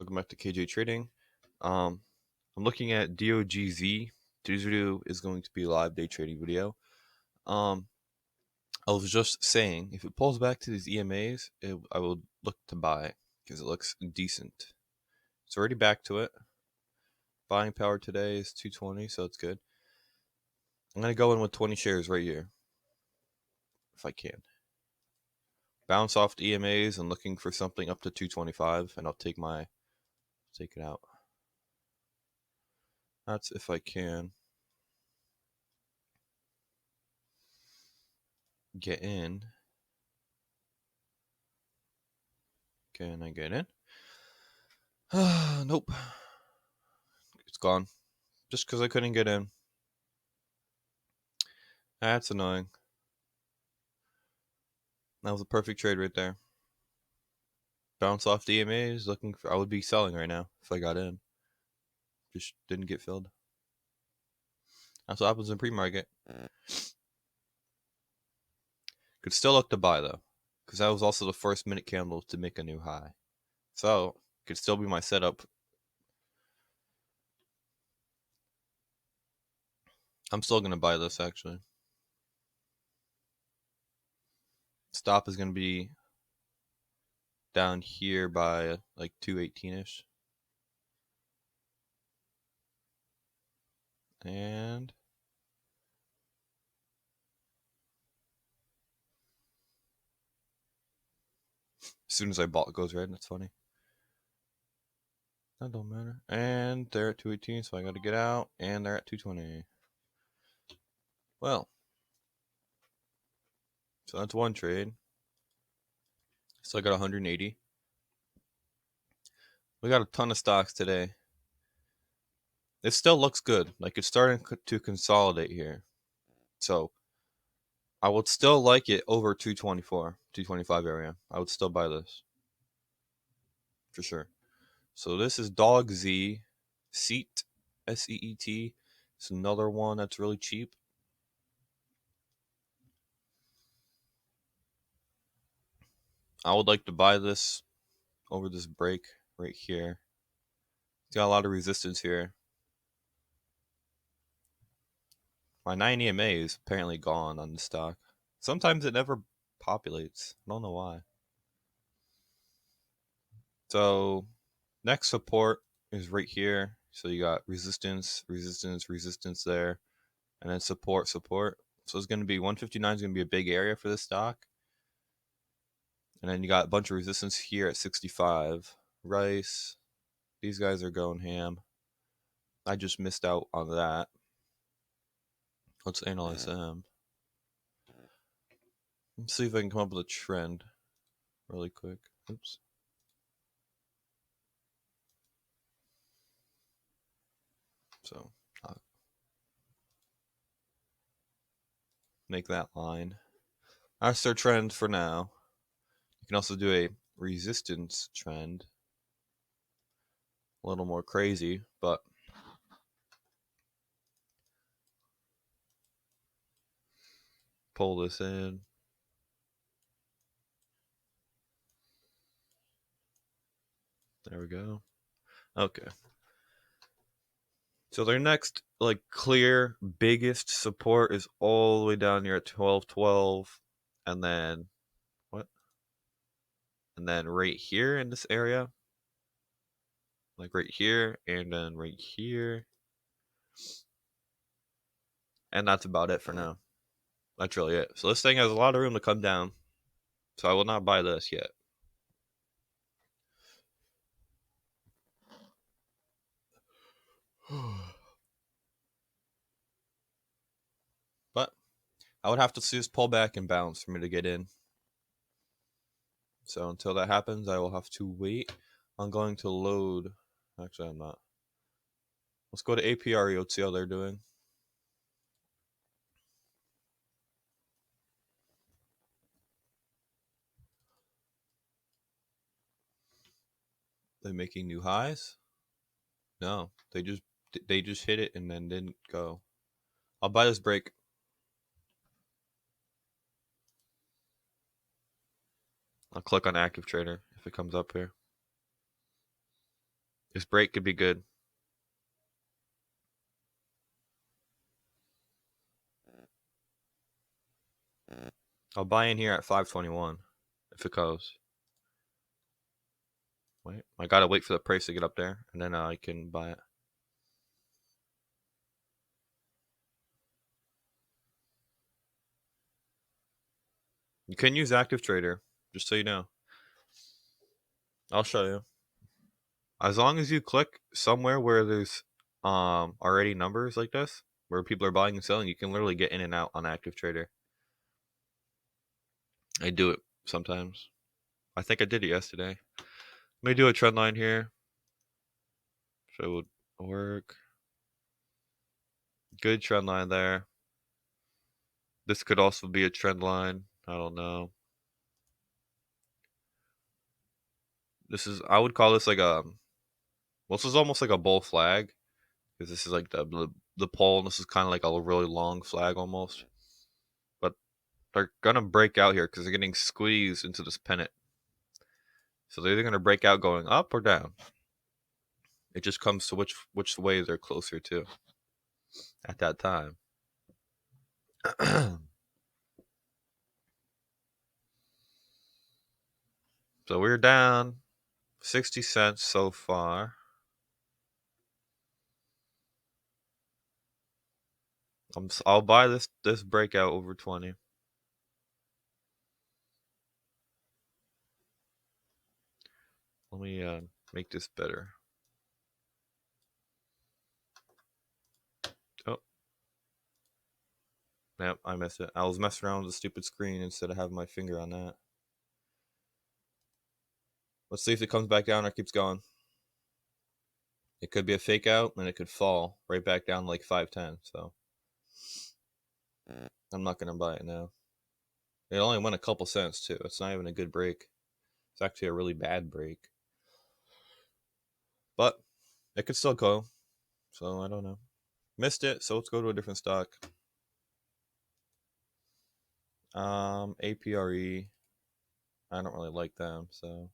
Welcome back to KJ Trading. I'm looking at DOGZ. Today's video is going to be a live day trading video. I was just saying, if it pulls back to these EMAs, I will look to buy because it looks decent. It's already back to it. Buying power today is 220, so it's good. I'm going to go in with 20 shares right here, if I can. Bounce off the EMAs and looking for something up to 225, and I'll take it out. That's if I can get in. Can I get in? Nope. It's gone. Just because I couldn't get in. That's annoying. That was a perfect trade right there. Bounce off the EMAs, looking for. I would be selling right now if I got in. Just didn't get filled. That's what happens in pre-market. Could still look to buy though, because that was also the first minute candle to make a new high. So could still be my setup. I'm still gonna buy this actually. Stop is gonna be down here by like 218ish. And as soon as I bought, it goes red. That's funny. That don't matter. And they're at 218, so I gotta get out. And they're at 220. Well, so that's one trade. Still got 180. We got a ton of stocks today. It still looks good. Like it's starting to consolidate here. So I would still like it over 224, 225 area. I would still buy this. For sure. So this is Dog Z. Seat. SEET. It's another one that's really cheap. I would like to buy this over this break right here. It's got a lot of resistance here. My 9 EMA is apparently gone on the stock. Sometimes it never populates. I don't know why. So next support is right here. So you got resistance, resistance, resistance there, and then support, support. So it's going to be 159 is going to be a big area for this stock. And then you got a bunch of resistance here at 65. Rice. These guys are going ham. I just missed out on that. Let's analyze them. Let's see if I can come up with a trend really quick. Oops. So make that line. That's their trend for now. You can also do a resistance trend. A little more crazy, but pull this in. There we go. Okay. So their next like clear biggest support is all the way down here at 1212, and then what? And then right here in this area, like right here, and then right here, and that's about it for now. That's really it. So this thing has a lot of room to come down. So I will not buy this yet. But I would have to see this pull back and bounce for me to get in. So until that happens, I will have to wait. I'm going to load. Actually, I'm not. Let's go to APRE. Let's see how they're doing. They're making new highs? No, they just hit it and then didn't go. I'll buy this break. I'll click on active trader if it comes up here. This break could be good. I'll buy in here at 521 if it goes. Wait, I gotta wait for the price to get up there, and then I can buy it. You can use Active Trader, just so you know. I'll show you. As long as you click somewhere where there's already numbers like this, where people are buying and selling, you can literally get in and out on Active Trader. I do it sometimes. I think I did it yesterday. Let me do a trend line here. So it would work. Good trend line there. This could also be a trend line. I don't know. This is, I would call this like a, well, this is almost like a bull flag, because this is like the pole, and this is kind of like a really long flag almost. But they're gonna break out here because they're getting squeezed into this pennant. So they're either gonna break out going up or down. It just comes to which way they're closer to at that time. So we're down 60 cents so far. I'll buy this breakout over 20. Let me make this better. Oh, yep, I missed it. I was messing around with the stupid screen instead of having my finger on that. Let's see if it comes back down or keeps going. It could be a fake out, and it could fall right back down like 510. So I'm not gonna buy it now. It only went a couple cents too. It's not even a good break. It's actually a really bad break. But it could still go. So I don't know. Missed it, so let's go to a different stock. APRE. I don't really like them, so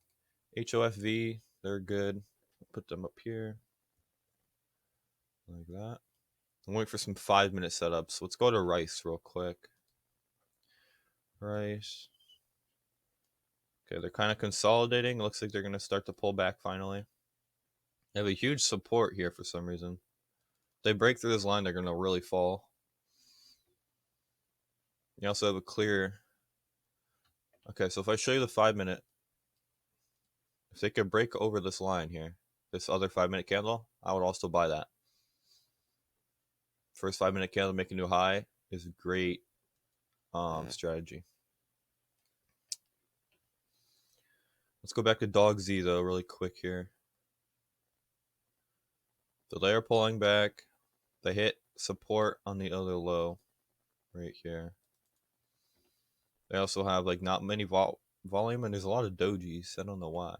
HOFV, they're good. Put them up here. Like that. I'm waiting for some 5-minute setups. Let's go to Rice real quick. Rice. Okay, they're kind of consolidating. It looks like they're going to start to pull back finally. They have a huge support here for some reason. If they break through this line, they're going to really fall. You also have a clear. Okay, so if I show you the 5-minute, if they could break over this line here, this other 5-minute candle, I would also buy that. First 5-minute candle make a new high is a great strategy. Let's go back to Dog Z though, really quick here. So they are pulling back. They hit support on the other low right here. They also have like not many volume, and there's a lot of dojis. I don't know why.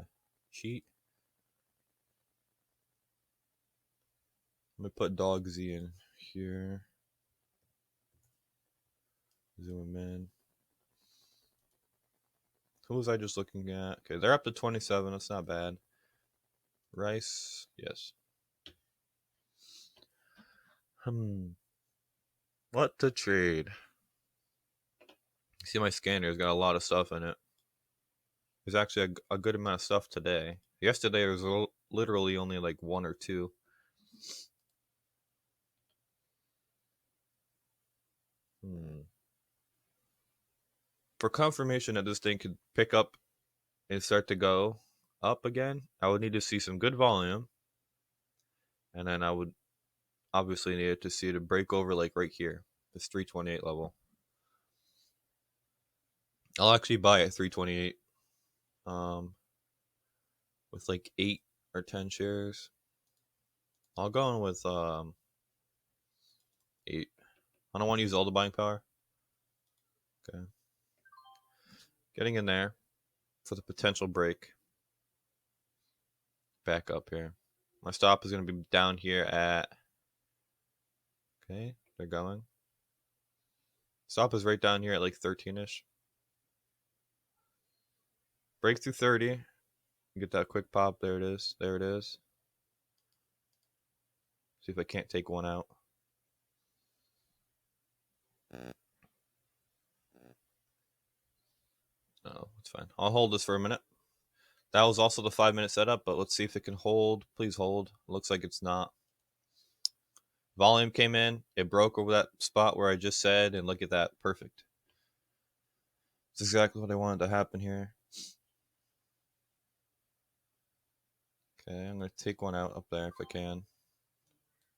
Cheat. Let me put Dog Z in here. Zoom in. Who was I just looking at? Okay, they're up to 27. That's not bad. Rice, yes. What to trade? You see my scanner has got a lot of stuff in it. There's actually a good amount of stuff today. Yesterday there was literally only like one or two. For confirmation that this thing could pick up and start to go up again, I would need to see some good volume. And then I would obviously need to see it to break over like right here, this 328 level. I'll actually buy at 328 with like 8 or 10 shares. I'll go in with 8. I don't want to use all the buying power. Okay. Getting in there for the potential break. Back up here. My stop is going to be down here at... Okay, they're going. Stop is right down here at like 13-ish. Break through 30. Get that quick pop. There it is. There it is. See if I can't take one out. No, it's fine. I'll hold this for a minute. That was also the 5-minute setup, but let's see if it can hold. Please hold. Looks like it's not. Volume came in. It broke over that spot where I just said, and look at that. Perfect. It's exactly what I wanted to happen here. Okay, I'm going to take one out up there if I can.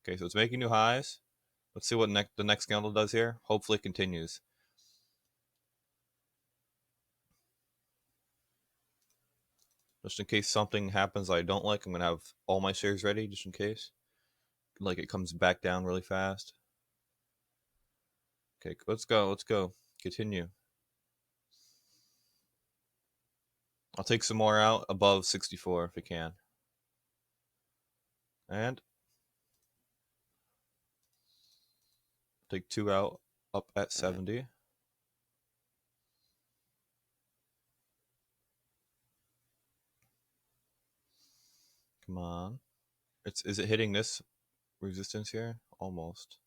Okay, so it's making new highs. Let's see what the next candle does here. Hopefully it continues. Just in case something happens I don't like, I'm going to have all my shares ready just in case. Like it comes back down really fast. Okay, let's go. Let's go. Continue. I'll take some more out above 64 if I can. And take 2 out up at 70. Come on. Is it hitting this resistance here? Almost.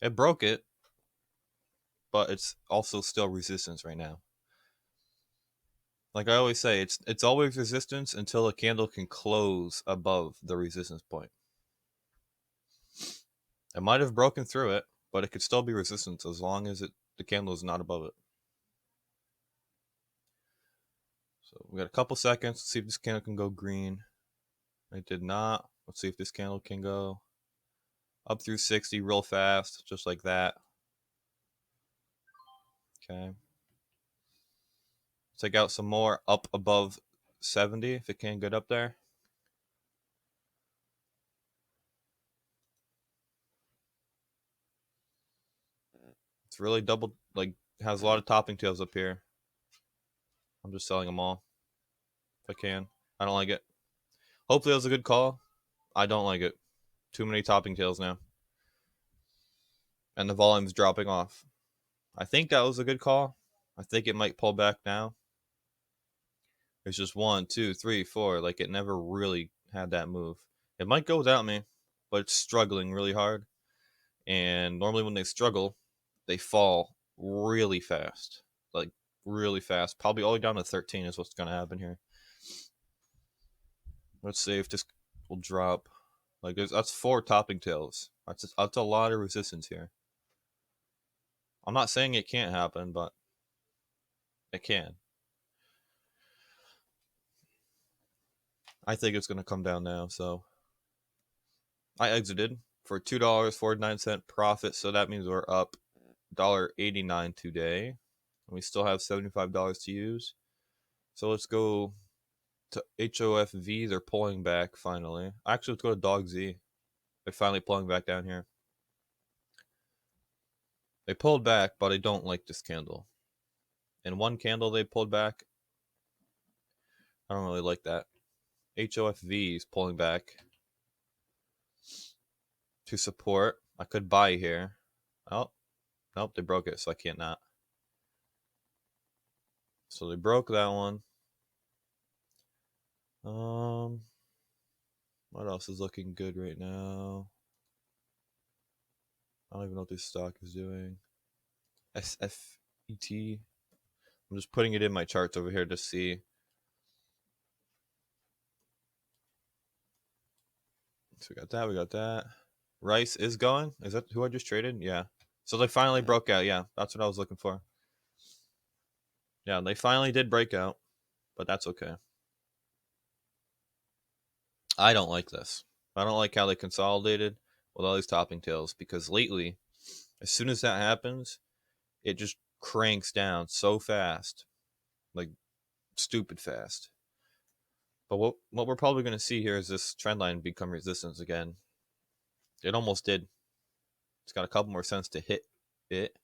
It broke it, but it's also still resistance right now. Like I always say, it's always resistance until a candle can close above the resistance point. It might have broken through it, but it could still be resistance as long as the candle is not above it. So we got a couple seconds. Let's see if this candle can go green. It did not. Let's see if this candle can go up through 60 real fast, just like that. Okay. Take out some more up above 70 if it can get up there. It's really double, like, has a lot of topping tails up here. I'm just selling them all if I can. I don't like it. Hopefully that was a good call. I don't like it. Too many topping tails now. And the volume's dropping off. I think that was a good call. I think it might pull back now. It's just 1, 2, 3, 4. Like it never really had that move. It might go without me, but it's struggling really hard. And normally when they struggle, they fall really fast. Like really fast. Probably all the way down to 13 is what's going to happen here. Let's see if this will drop. Like that's 4 topping tails. That's a lot of resistance here. I'm not saying it can't happen, but it can. I think it's going to come down now, so I exited for $2.49 profit, so that means we're up $1.89 today. And we still have $75 to use. So let's go to HOFV. They're pulling back finally. Actually, let's go to Dog Z. They're finally pulling back down here. They pulled back, but I don't like this candle. In one candle they pulled back. I don't really like that. HOFV is pulling back to support. I could buy here. Oh, nope, they broke it, so I can't not. So they broke that one. What else is looking good right now? I don't even know what this stock is doing. SFET. I'm just putting it in my charts over here to see. So we got that. We got that. Rice is going. Is that who I just traded? Yeah. So they finally broke out. Yeah, that's what I was looking for. Yeah, they finally did break out, but that's okay. I don't like this. I don't like how they consolidated with all these topping tails because lately, as soon as that happens, it just cranks down so fast, like stupid fast. But what we're probably going to see here is this trend line become resistance again. It almost did. It's got a couple more cents to hit it,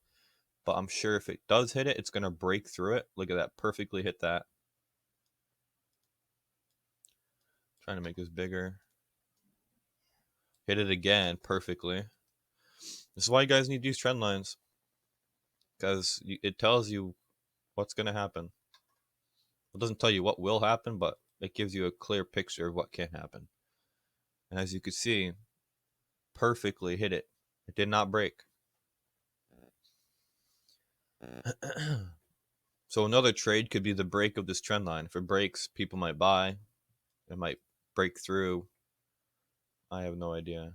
but I'm sure if it does hit it, it's going to break through it. Look at that, perfectly hit that. Trying to make this bigger. Hit it again perfectly. This is why you guys need these trend lines, because it tells you what's going to happen. It doesn't tell you what will happen, but it gives you a clear picture of what can happen. And as you can see, perfectly hit it. It did not break. So another trade could be the break of this trend line. If it breaks, people might buy. It might break through. I have no idea.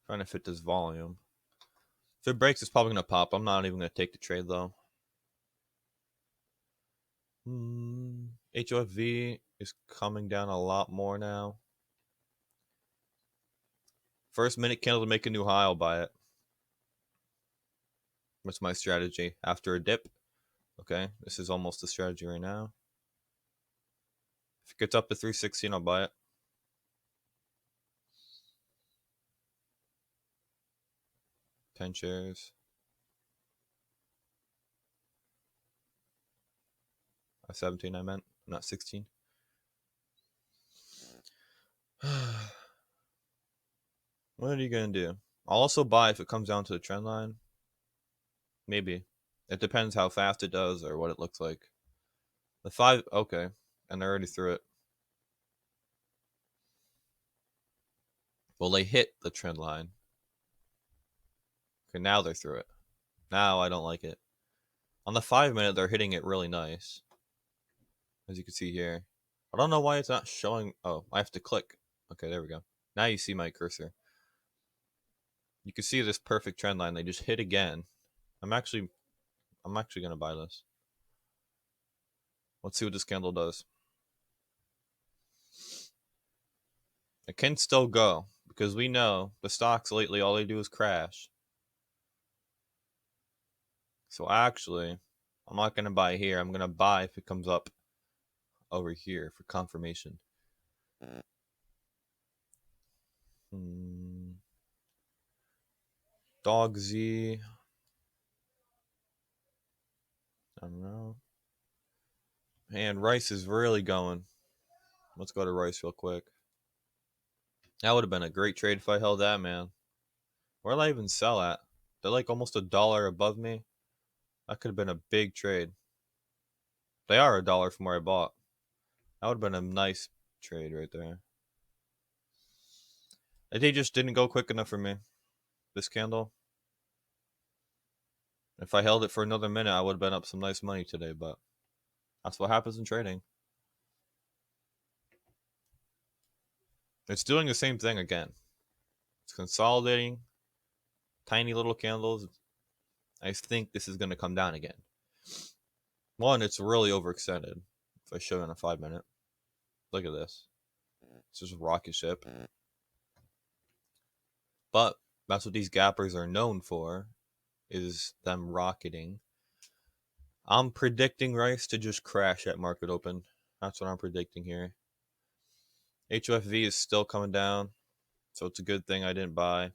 Trying to fit this volume. If it breaks, it's probably going to pop. I'm not even going to take the trade, though. HOFV is coming down a lot more now. First minute candle to make a new high, I'll buy it. What's my strategy? After a dip. Okay, this is almost the strategy right now. If it gets up to 316, I'll buy it. $10 shares. 17, I meant, not 16. What are you gonna do? I'll also buy if it comes down to the trend line. Maybe. It depends how fast it does or what it looks like. The 5, okay. And they're already through it. Well, they hit the trend line. Okay, now they're through it. Now I don't like it. On the 5 minute, they're hitting it really nice. As you can see here. I don't know why it's not showing. Oh, I have to click. Okay, there we go. Now you see my cursor. You can see this perfect trend line. They just hit again. I'm actually gonna buy this. Let's see what this candle does. It can still go because we know the stocks lately all they do is crash. So actually, I'm not gonna buy here. I'm gonna buy if it comes up over here for confirmation. Dog Z. I don't know. Man, Rice is really going. Let's go to Rice real quick. That would have been a great trade if I held that, man. Where did I even sell at? They're like almost $1 above me. That could have been a big trade. They are $1 from where I bought. That would have been a nice trade right there. They just didn't go quick enough for me. This candle. If I held it for another minute, I would have been up some nice money today, but that's what happens in trading. It's doing the same thing again. It's consolidating. Tiny little candles. I think this is going to come down again. One, it's really overextended. If I show you in a 5 minute. Look at this. It's just a rocket ship. But that's what these gappers are known for, is them rocketing. I'm predicting Rice to just crash at market open. That's what I'm predicting here. HOFV is still coming down, so it's a good thing I didn't buy.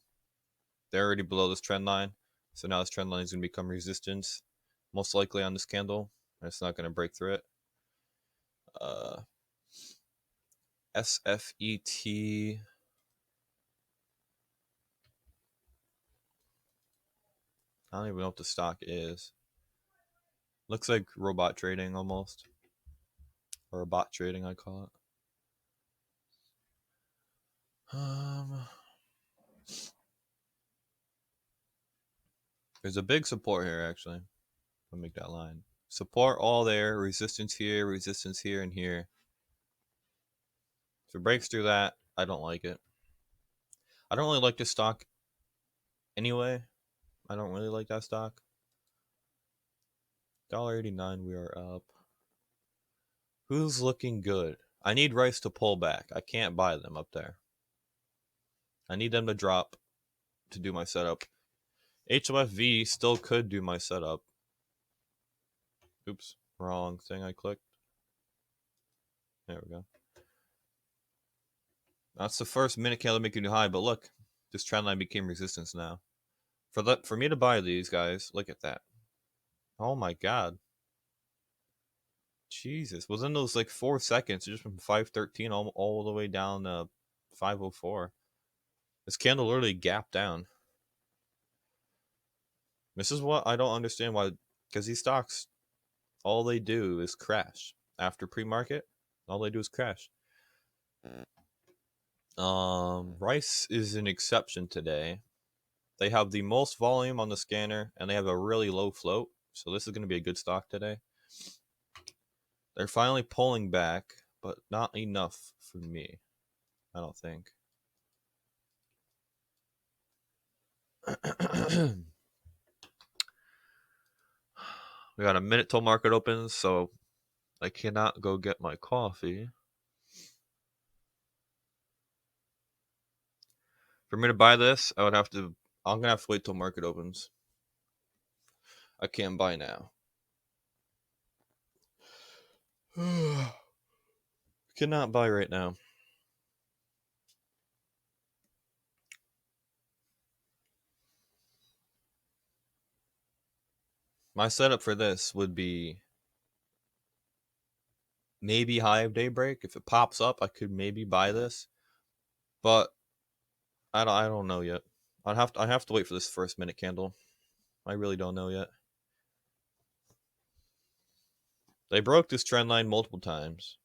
They're already below this trend line, so now this trend line is going to become resistance, most likely on this candle, and it's not going to break through it. SFET. I don't even know what the stock is. Looks like robot trading almost. Or a bot trading, I call it. There's a big support here, actually. I'll make that line. Support all there, resistance here, and here. If it breaks through that, I don't like it. I don't really like this stock anyway. I don't really like that stock. $1.89, we are up. Who's looking good? I need Rice to pull back. I can't buy them up there. I need them to drop to do my setup. HOFV still could do my setup. Oops, wrong thing I clicked. There we go. That's the first minute candle making new high, but look, this trend line became resistance now. For me to buy these guys, look at that. Oh my god. Jesus. Within those like 4 seconds, just from 513 all the way down to 504. This candle literally gapped down. This is what I don't understand why, because these stocks, all they do is crash. After pre-market, all they do is crash. Rice is an exception today. They have the most volume on the scanner, and they have a really low float. So this is going to be a good stock today. They're finally pulling back, but not enough for me, I don't think. We got a minute till market opens, so I cannot go get my coffee. For me to buy this, I'm gonna have to wait till market opens. I can't buy now. Cannot buy right now. My setup for this would be maybe high of daybreak. If it pops up, I could maybe buy this, but I don't know yet. I have to wait for this first minute candle. I really don't know yet. They broke this trend line multiple times.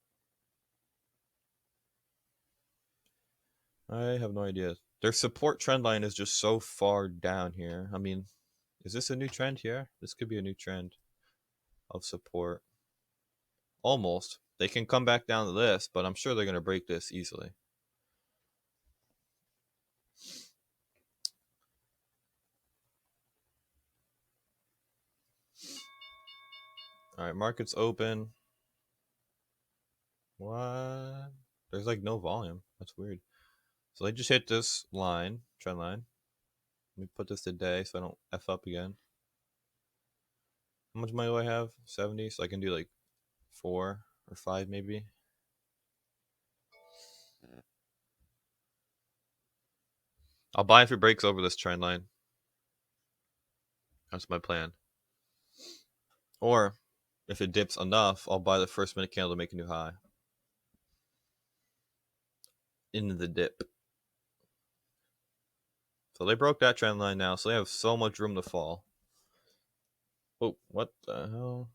I have no idea. Their support trend line is just so far down here. I mean, is this a new trend here? This could be a new trend of support. Almost. They can come back down to this, but I'm sure they're going to break this easily. All right, market's open. What? There's like no volume. That's weird. So they just hit this line, trend line. Let me put this to day so I don't F up again. How much money do I have? 70, so I can do like 4 or 5 maybe. I'll buy if it breaks over this trend line. That's my plan. Or if it dips enough, I'll buy the first minute candle to make a new high. In the dip. So they broke that trend line now, so they have so much room to fall. Oh, what the hell?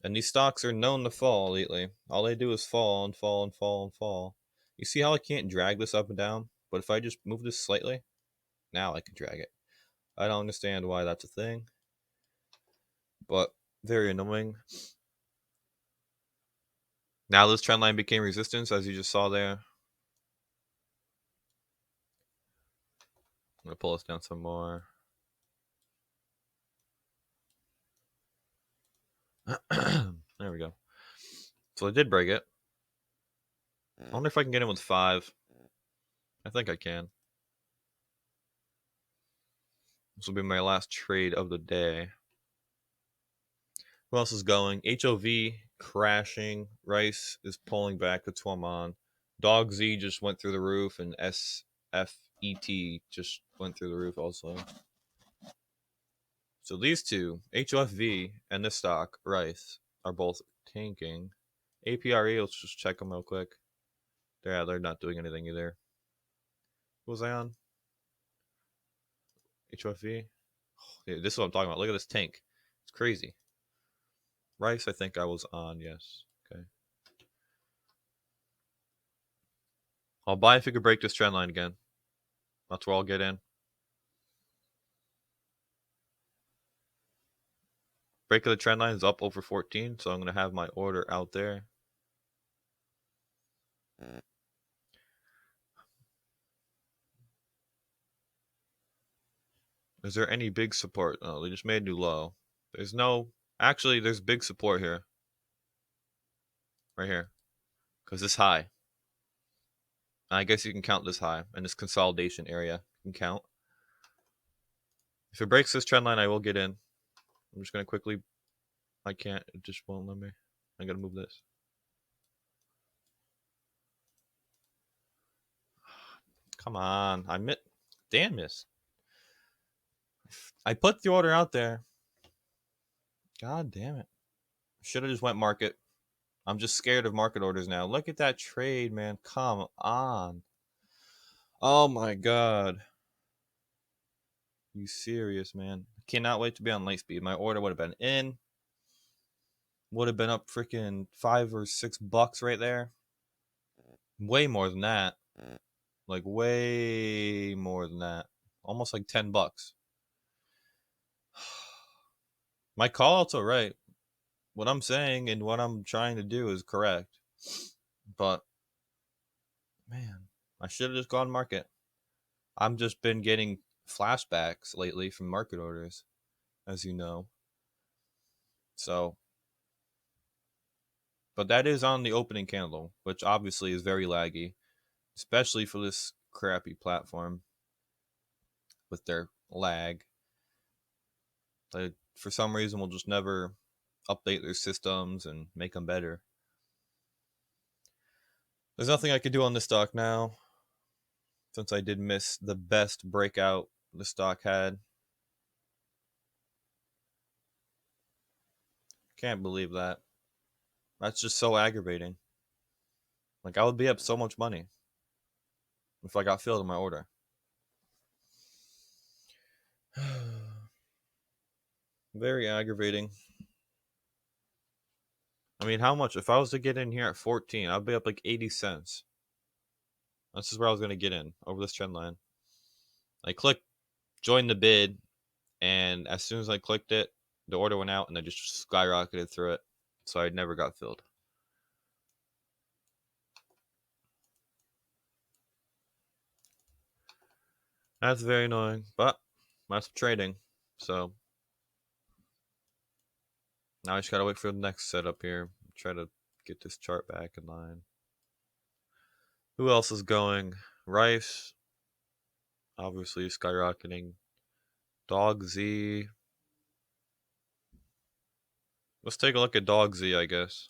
And these stocks are known to fall lately. All they do is fall and fall and fall and fall. You see how I can't drag this up and down? But if I just move this slightly, now I can drag it. I don't understand why that's a thing. But very annoying. Now this trend line became resistance, as you just saw there. I'm going to pull this down some more. There we go. So I did break it. I wonder if I can get in with 5. I think I can. This will be my last trade of the day. Who else is going? HOV crashing. Rice is pulling back to Twaman. Dog Z just went through the roof, and SFET just went through the roof also. So these two, HOFV and this stock, Rice, are both tanking. APRE, let's just check them real quick. They're not doing anything either. Who was I on? HOFV? Oh, yeah, this is what I'm talking about. Look at this tank. It's crazy. Rice, I think I was on, yes. Okay. I'll buy if you could break this trend line again. That's where I'll get in. Break of the trend line is up over 14, so I'm going to have my order out there. Is there any big support? Oh, they just made a new low. There's no... Actually, there's big support here. Right here. Because this high. I guess you can count this high. And this consolidation area you can count. If it breaks this trend line, I will get in. I'm just going to quickly... I can't. It just won't let me. I got to move this. Come on. Damn this. I put the order out there. God damn it. Should have just went market. I'm just scared of market orders now. Look at that trade, man. Come on. Oh my god. You serious, man? Cannot wait to be on Lightspeed. My order would have been in. would have been up freaking $5 or $6 right there. Way more than that. Like way more than that. Almost like $10. My call outs are right. What I'm saying and what I'm trying to do is correct. But man, I should have just gone market. I've just been getting flashbacks lately from market orders, as you know. So, but that is on the opening candle, which obviously is very laggy, especially for this crappy platform with their lag. They, for some reason, will just never update their systems and make them better. There's nothing I can do on this stock now, since I did miss the best breakout the stock had. Can't believe that. That's just so aggravating. Like, I would be up so much money if I got filled in my order. Very aggravating. I mean, how much? If I was to get in here at 14, I'd be up like 80 cents. This is where I was going to get in over this trend line. I clicked join the bid, and as soon as I clicked it, the order went out and I just skyrocketed through it. So I never got filled. That's very annoying, but that's trading. So now I just gotta wait for the next setup here. Try to get this chart back in line. Who else is going? Rice, obviously skyrocketing. Dog Z. Let's take a look at Dog Z, I guess.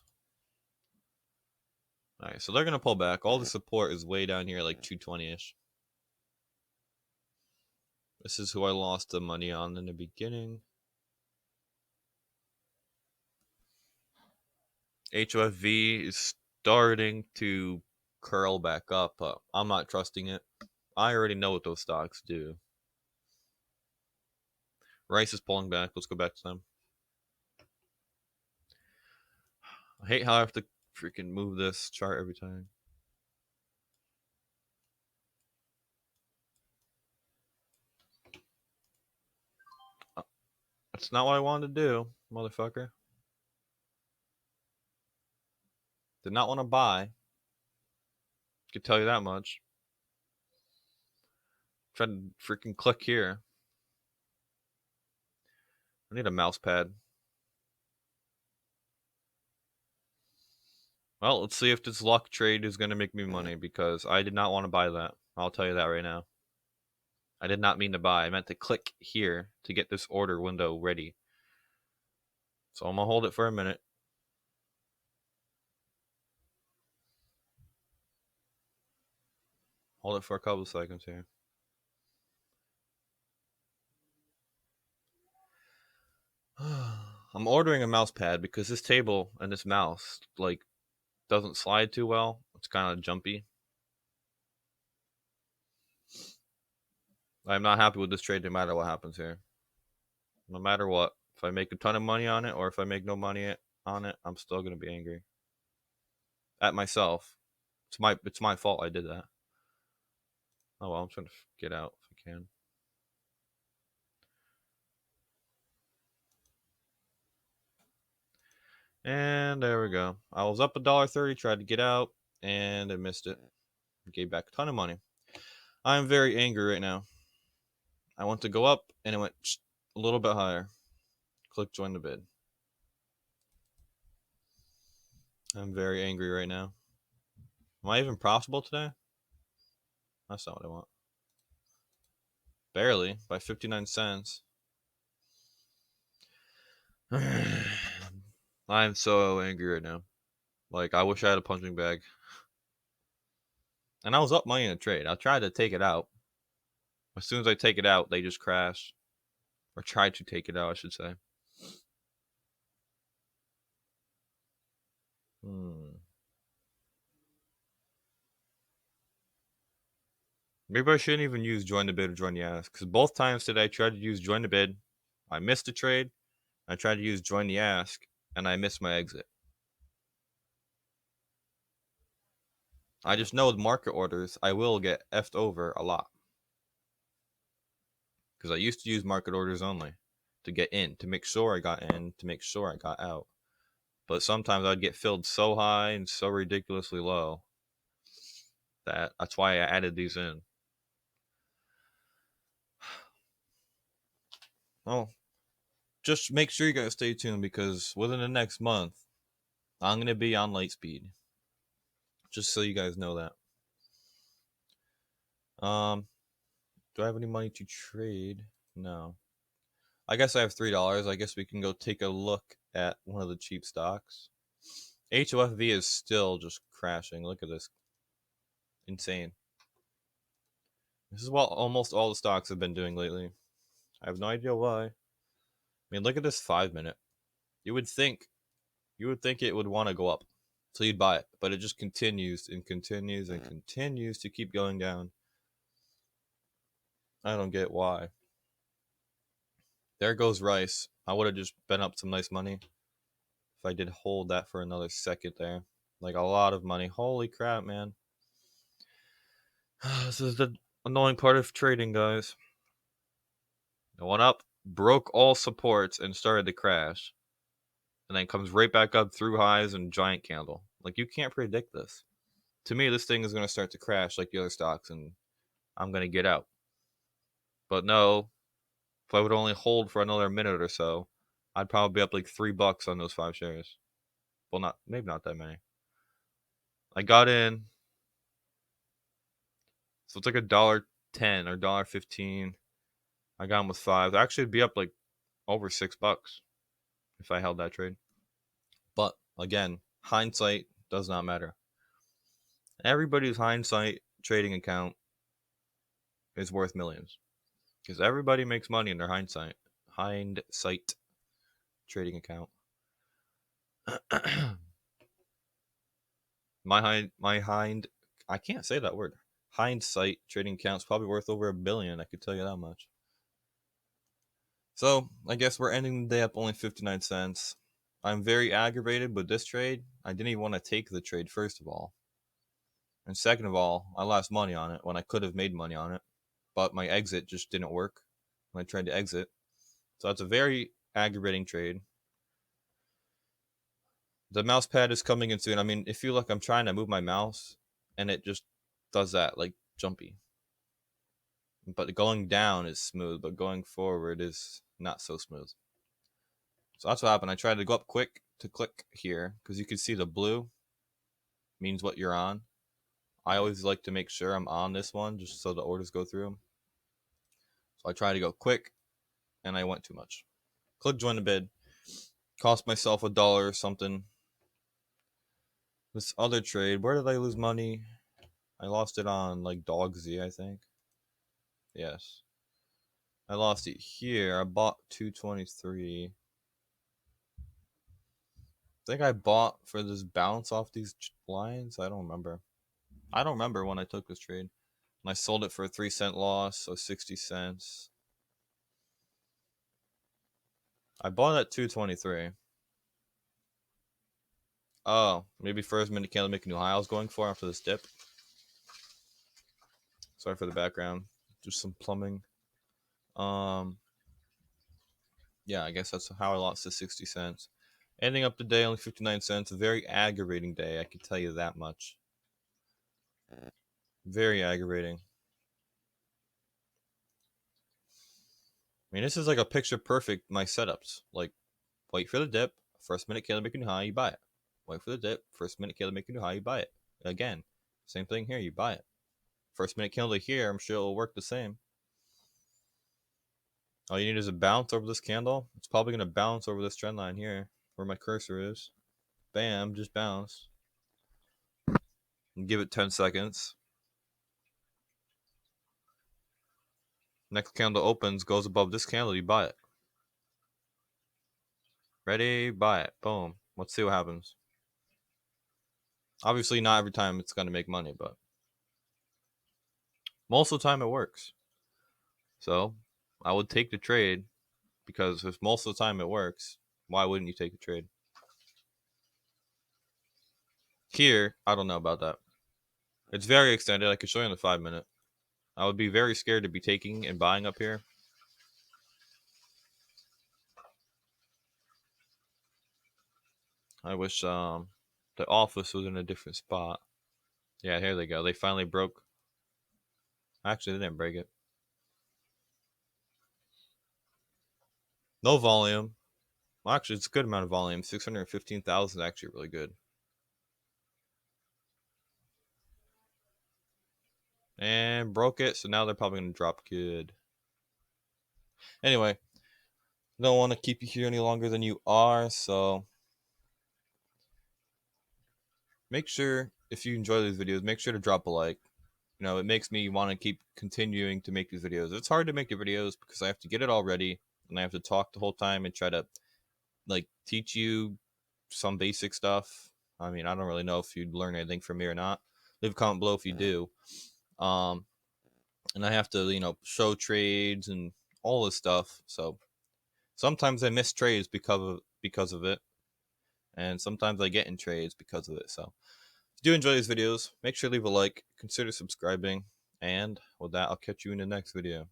Alright, so they're gonna pull back. All the support is way down here, like 220-ish. This is who I lost the money on in the beginning. HOFV is starting to curl back up, but I'm not trusting it. I already know what those stocks do. Rice is pulling back. Let's go back to them. I hate how I have to freaking move this chart every time. That's not what I wanted to do, motherfucker. Did not want to buy. Could tell you that much. Tried to freaking click here. I need a mouse pad. Well, let's see if this luck trade is going to make me money, because I did not want to buy that. I'll tell you that right now. I did not mean to buy. I meant to click here to get this order window ready. So I'm going to hold it for a minute. Hold it for a couple of seconds here. I'm ordering a mouse pad because this table and this mouse like doesn't slide too well. It's kind of jumpy. I'm not happy with this trade no matter what happens here. No matter what. If I make a ton of money on it or if I make no money on it, I'm still going to be angry at myself. It's my fault I did that. Oh well, I'm trying to get out if I can. And there we go. I was up $1.30, tried to get out, and I missed it. Gave back a ton of money. I'm very angry right now. I want to go up, and it went a little bit higher. Click join the bid. I'm very angry right now. Am I even profitable today? That's not what I want. Barely, by 59 cents. I'm so angry right now. Like, I wish I had a punching bag. And I was up money in a trade. I tried to take it out. As soon as I take it out, they just crash. Or tried to take it out, I should say. Maybe I shouldn't even use join the bid or join the ask. Because both times today I tried to use join the bid. I missed the trade. I tried to use join the ask. and I miss my exit. I just know with market orders, I will get effed over a lot. Because I used to use market orders only to get in, to make sure I got in, to make sure I got out. But sometimes I'd get filled so high and so ridiculously low that's why I added these in. Well, just make sure you guys stay tuned because within the next month, I'm going to be on Lightspeed. Just so you guys know that. Do I have any money to trade? No. I guess I have $3. I guess we can go take a look at one of the cheap stocks. HOFV is still just crashing. Look at this. Insane. This is what almost all the stocks have been doing lately. I have no idea why. I mean, look at this 5-minute. You would think it would want to go up. So you'd buy it. But it just continues and continues and continues to keep going down. I don't get why. There goes Rice. I would have just been up some nice money if I did hold that for another second there. Like a lot of money. Holy crap, man. This is the annoying part of trading, guys. It went up, broke all supports, and started to crash. And then comes right back up through highs and giant candle. Like, you can't predict this. To me, this thing is going to start to crash like the other stocks, and I'm going to get out. But no, if I would only hold for another minute or so, I'd probably be up like $3 on those 5 shares. Well, maybe not that many. I got in, so it's like $1.10 or $1.15. I got in with 5. Actually, it'd be up like over $6 if I held that trade. But again, hindsight does not matter. Everybody's hindsight trading account is worth millions because everybody makes money in their hindsight trading account. I can't say that word. Hindsight trading account's probably worth over $1 billion. I could tell you that much. So I guess we're ending the day up only 59 cents. I'm very aggravated with this trade. I didn't even want to take the trade, first of all. And second of all, I lost money on it when I could have made money on it. But my exit just didn't work when I tried to exit. So that's a very aggravating trade. The mouse pad is coming in soon. I mean, if you look, I'm trying to move my mouse and it just does that, like jumpy. But going down is smooth, but going forward is not so smooth. So that's what happened. I tried to go up quick to click here because you can see the blue means what you're on. I always like to make sure I'm on this one just so the orders go through them. So I tried to go quick and I went too much. Click join the bid. Cost myself $1 or something. This other trade, where did I lose money? I lost it on like DogZ, I think. Yes. I lost it here. I bought 223. I think I bought for this bounce off these lines. I don't remember. I don't remember when I took this trade. And I sold it for a 3-cent loss, so 60 cents. I bought it at 223. Oh, maybe first minute candle make a new high I was going for after this dip. Sorry for the background. Just some plumbing. Yeah, I guess that's how I lost the 60 cents. Ending up the day only 59 cents. A very aggravating day, I can tell you that much. Very aggravating. I mean, this is like a picture perfect, my setups. Like, wait for the dip, first minute candle make a new high, you buy it. Wait for the dip, first minute candle make a new high, you buy it. Again, same thing here, you buy it. First minute candle here, I'm sure it'll work the same. All you need is a bounce over this candle. It's probably going to bounce over this trend line here, where my cursor is. Bam, just bounce. And give it 10 seconds. Next candle opens, goes above this candle, you buy it. Ready? Buy it. Boom. Let's see what happens. Obviously, not every time it's going to make money, but most of the time it works. So I would take the trade because if most of the time it works, why wouldn't you take the trade? Here, I don't know about that. It's very extended. I could show you in the 5 minute. I would be very scared to be taking and buying up here. I wish the office was in a different spot. Yeah, here they go. They finally broke. Actually, they didn't break it. No volume. Well, actually, it's a good amount of volume. 615,000 is actually really good. And broke it, so now they're probably going to drop good. Anyway, don't want to keep you here any longer than you are, so make sure, if you enjoy these videos, make sure to drop a like. You know, it makes me want to keep continuing to make these videos. It's hard to make the videos because I have to get it all ready and I have to talk the whole time and try to like teach you some basic stuff. I mean, I don't really know if you'd learn anything from me or not. Leave a comment below if you do. Um, and I have to, show trades and all this stuff. So sometimes I miss trades because of it, and sometimes I get in trades because of it. So if you do enjoy these videos, make sure to leave a like, consider subscribing, and with that, I'll catch you in the next video.